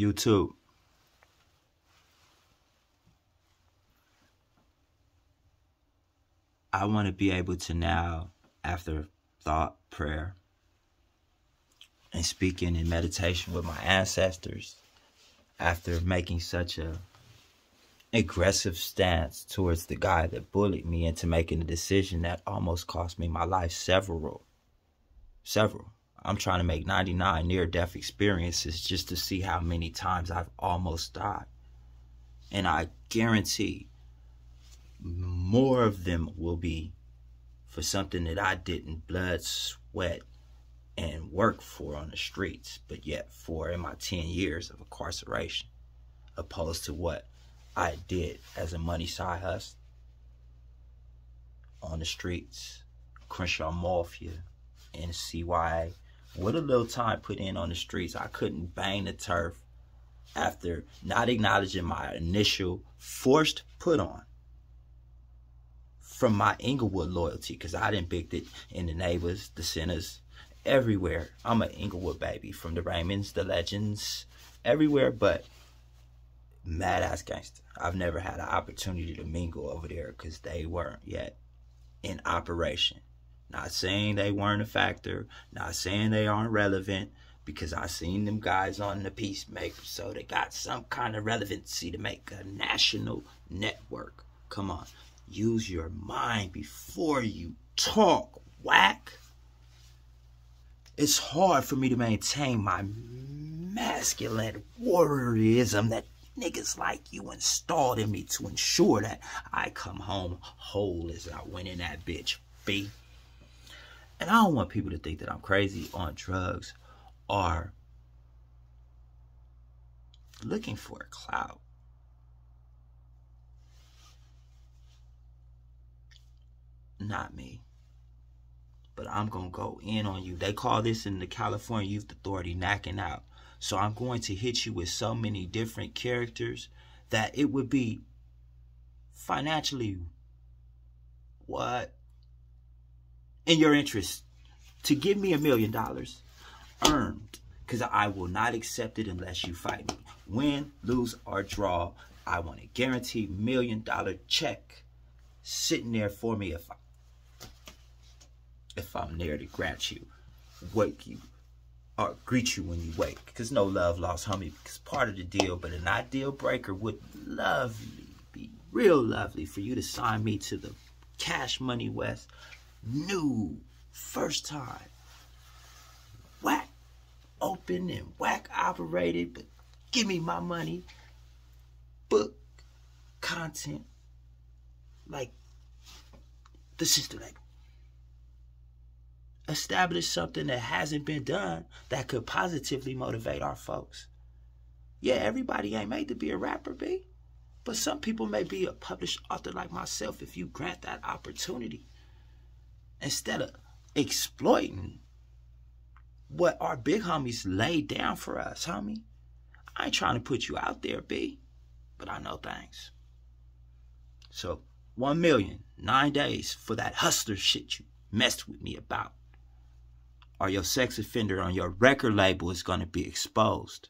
YouTube. I want to be able to now, after thought, prayer, and speaking in meditation with my ancestors, after making such a aggressive stance towards the guy that bullied me into making a decision that almost cost me my life, several. I'm trying to make 99 near-death experiences just to see how many times I've almost died. And I guarantee more of them will be for something that I didn't blood, sweat, and work for on the streets, but yet for in my 10 years of incarceration, opposed to what I did as a money side hustle on the streets, Crenshaw Mafia, NCYA. What a little time put in on the streets. I couldn't bang the turf after not acknowledging my initial forced put on from my Inglewood loyalty, because I done picked it in the neighbors, the centers, everywhere. I'm an Inglewood baby, from the Raymonds, the Legends, everywhere but mad ass gangster. I've never had an opportunity to mingle over there because they weren't yet in operation. Not saying they weren't a factor, not saying they aren't relevant, because I seen them guys on the Peacemaker, so they got some kind of relevancy to make a national network. Come on, use your mind before you talk, whack. It's hard for me to maintain my masculine warriorism that niggas like you installed in me to ensure that I come home whole as I went in that bitch, B. And I don't want people to think that I'm crazy on drugs or looking for a clout. Not me. But I'm going to go in on you. They call this in the California Youth Authority knacking out. So I'm going to hit you with so many different characters that it would be financially what? In your interest to give me $1 million earned, because I will not accept it unless you fight me. Win, lose, or draw, I want a guaranteed $1 million check sitting there for me if I'm there to grant you, wake you, or greet you when you wake. Because no love lost, homie, because part of the deal, but an ideal breaker would be real lovely for you to sign me to the Cash Money West new first time whack open and whack operated, but give me my money book content like the sister label. Establish something that hasn't been done that could positively motivate our folks. Yeah, everybody ain't made to be a rapper, B, but some people may be a published author like myself if you grant that opportunity. Instead of exploiting what our big homies laid down for us, homie. I ain't trying to put you out there, B, but I know things. So, 1 million, 9 days for that hustler shit you messed with me about. Or your sex offender on your record label is going to be exposed.